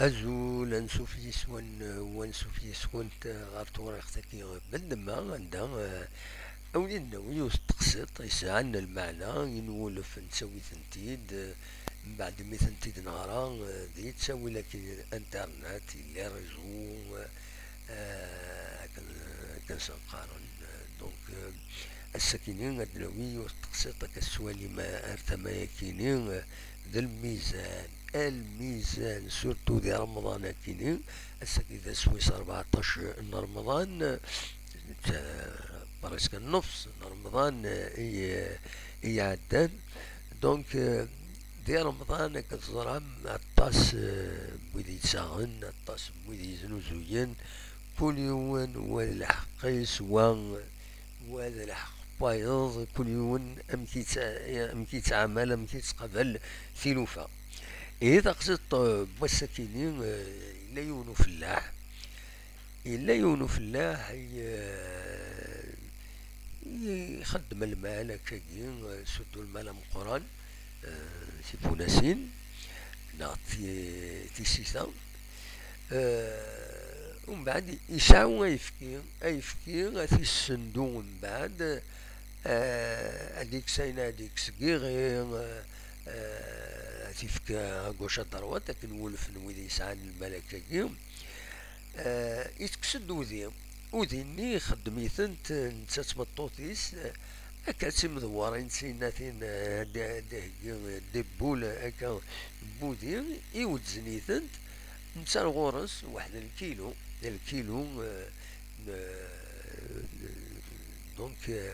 أزول أنسوف يسون وانسوف يسون غار توريختك بالدماغ عندها أولي النووي تقسط يسعى المعنى ينولف نسوي ثنتيد من بعد مي ثنتيد نهارا دي تسوي لك الانترنت اللي ريزو كنسنقارن دونك الساكنين الدلوي تقسط كالسوالي ما ارتما يكينين ذا الميزان سورتو دي رمضان كينين الساكن إذا سويس 14 رمضان برسك النص رمضان هي عدان دونك دي رمضان كتزرعم الطاس بويدي يتساغن الطاس بويدي يزنوزوين كل يوم والحقيس وهذا الحق بايض كل يوم أمكي تعمل أمكي تقبل ثلوفة إذا قصدت بوسكينين إلا يونو فلاح يخدم المال هكاكي سدو المال من القران سي بوناسين نعطي سيسا ومن بعد يسعو ايفكي غاتي الصندوق من بعد هاديك ساينه هاديك صغير تيفكا كوشا دروات لكن ولف نويدي يسعان المال هكاكي يتكسد وذيني يخدميثنت نتا تمطوطيس هكا تيمدورين سيناتين دبول هكا بودي يوزنيثنت نتا الغرس واحد الكيلو دونك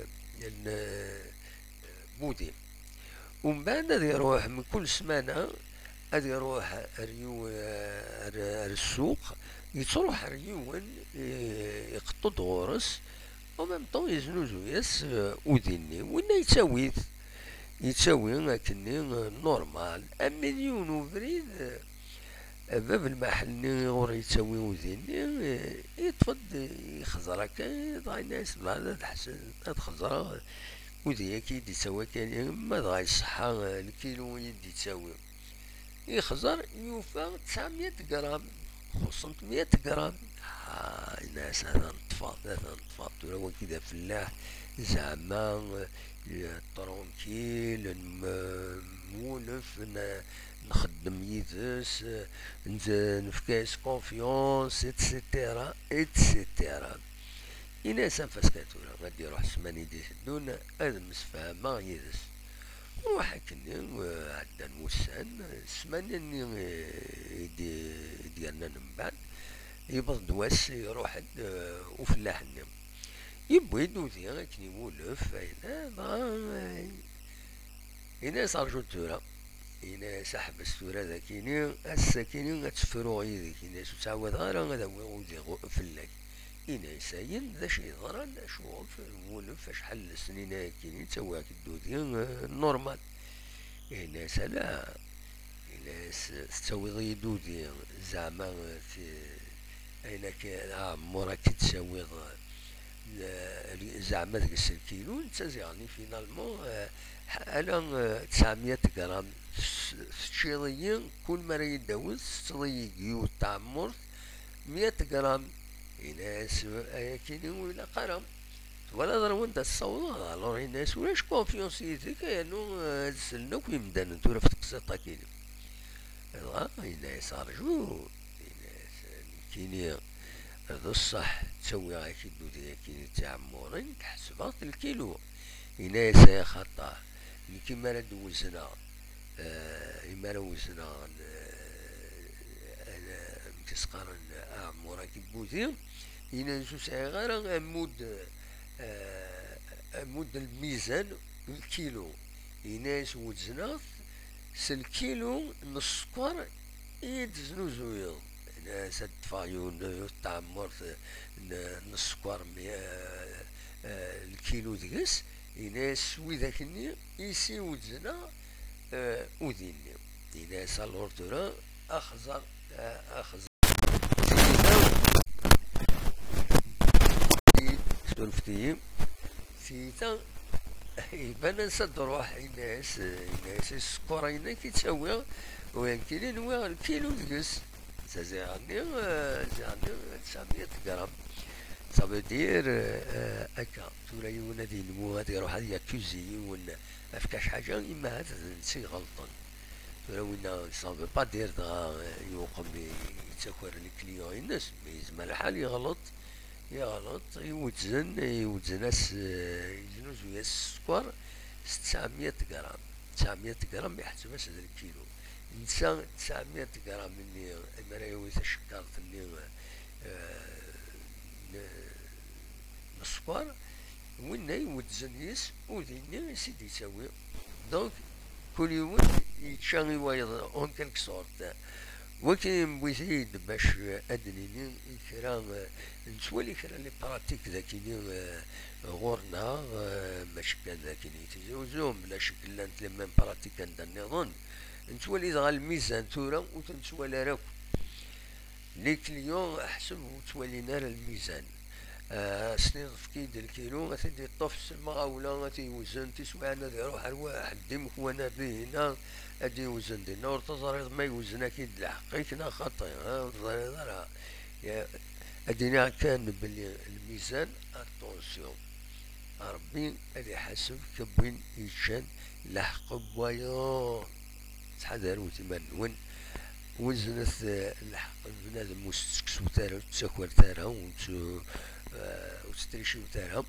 بودي ومن بعد غادي يروح من كل سمانة غادي يروح ريو السوق يتروح ريون يقطط غورس ومام طون يزنوزو ياس وديني وين يتساوي كني نورمال مليون وبريد باب المحل غور يتساوي وديني يتفض يخزر هكا ضاي ناس بعد تحسن تخزر ودي اكيد يتساوي كان ما ضاي الصحة الكيلو يدي تساوي يخزر يوفى 900 غرام 500 غرام الناس هذا نطفات ولا كذا فلاح زعما ترونكيل مولف نخدم يدس نفكاس كونفيونس اتسيتيرا الناس فاسكاتولا غادي يروح سماني دي شدون هذا مسفهمة يدس وحكني عندنا الموسان سماني ديالنا من بعد يبض دواس يروح وفلاح النم يبوي دوزي غاكني يولف هنا صار جو تورا هنا سحب السورة ذاكيني الساكيني غتفرو يديك هنا تعاود غير هذا هو فلاك هنا يساين ذا شي ضرن شوف ولف شحال السنين كاينين تواك الدودي نورمال هنا سلا هنا تساوي غي دودي زعما اينك عمرك تساوي زعما ديك الكيلو انت يعني فينالمون انا 900 غرام شيريين كل مرة يدوز ستريقيو تعمر 100 غرام الناس كاينين ولا قرم ولا ضرب انت الصوض الور الناس ولاش كونفيونس يديك انو تسلنوك يمدان انتو في تقسيطه كاين الناس ارجو الناس كاينين هذا الصح تسوي غاك الدودية كاين تعمرين تحسبها الكيلو الناس يا خطا كيما راه دوزنا إما وزنا كتسقارن عمورا كيبوذي ينزو ساعي غير عمود الميزان الكيلو يناس وزنا الكيلو نص سكر يدزنو زويض ناس الدفايون تعمر نص سكر الكيلو ديكس يناس وذاكني يسي وزنا وديني إذا صلورتنا أخزر سلفتي سيتا يبان نسد روح الناس السكر هنا كيتساوي وين كاينين الكيلو ديكس زازيغني 900 غرام. صافي دير هكا تورا يونا دي نمو غادي يروح هادي كوزي ون مافكاش حاجة إما هاد نسي غلطن. تورا وين صافي با دير دغا يوقم يتاكر الكليون الناس يزما الحال يغلط يوزن اس يزنو زويا السكر 900 غرام. 900 غرام يحسبها هذا الكيلو. نسى 900 غرام مني المراوي الشكر اللي السكر وين يوزن يس وديني سيدي يساوي. دونك كل يوم يتشاني وايض اون كالك سورت. ولكن بغيت باش ادنيني كرا نسولي كرا لي براتيك ذاكيني غورنا ماشي كان ذاكيني تيزوزهم بلا شك لا انت لما براتيك عندنا نظن نتولي دغا الميزان تورا وتنتولى راك لي كليون احسب وتولينا الميزان. سنين في كيد الكيلو غادي يطف السما ولا غادي يوزن تسوى انا يروح الواحد ديمك وانا به هنا غادي يوزن دينا ورتزريض ما يوزن اكيد الحقيقة نا خطي ها ادينا كان باللي الميزان اتونسيون ربي غادي يحاسب كبين يتشان لحق بوايا تحذروا تما نون وزنت الحق بنادم مستكسو تارا تساكور تارا وتستريشيو تارا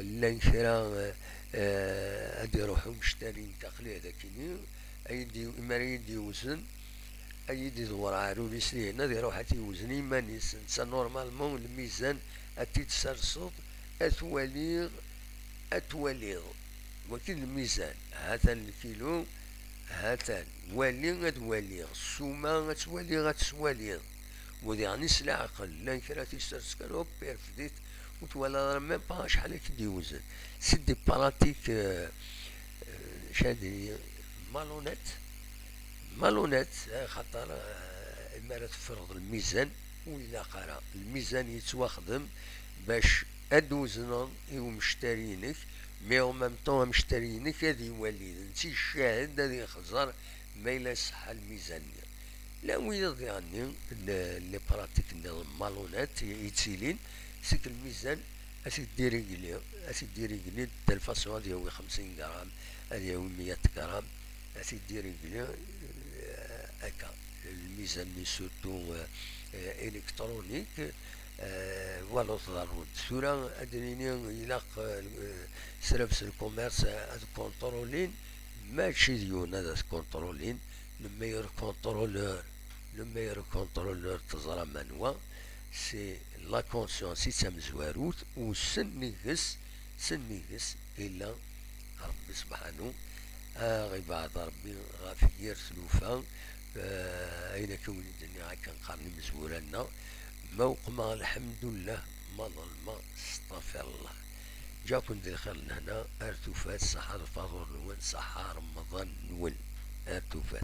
لان كرا غادي يروحو مشترين تقلي هذاكيني ايدي اما يدي وزن ايدي دور عارو ليسلي هنا يروح حتى يوزن اما نسى نورمالمون الميزان اتي تسرصد اتواليغ ولكن الميزان هذا الكيلو هاتان واليغ السومة غتواليغ وذي يعني سلا عقل لان كرا تيسترس كانو بيرفديت وتوالا ميم با شحال كدي يوزن سيدي براتيك شادي مالونات خاطر اما تفرض الميزان ولا قرا الميزان يتواخدم باش ادوزنون ايو مشترينك مي او ميم طون مشترينك هادي يولي انتي الشاهد هادي يخزر ما الا صح الميزان. لا ويض يعني لي براتيك المالونات يتسيلين سيك الميزان اسي ديريكلي د الفاصون هادي هو 50 غرام هادي هو 100 غرام اسي ديريكلي هكا الميزان لي سورتو الكترونيك ولا تضرب سورة أدريني يلاق سرفس الكوميرس هاد كونترولين ماشي ديون هذا كونترولين لو ميور كونترولور تزرى منوا سي لا كونسيونس يتسام زواروت وسن نيغس إلا ربي سبحانه غي بعد ربي غافي يرسلوفا أين كون الدنيا كان قرني مزورانا موقما الحمد لله ما ظلم استغفر الله جاكم دير خير لهنا ارتفات سحر فاضور نون سحر رمضان نون ارتفات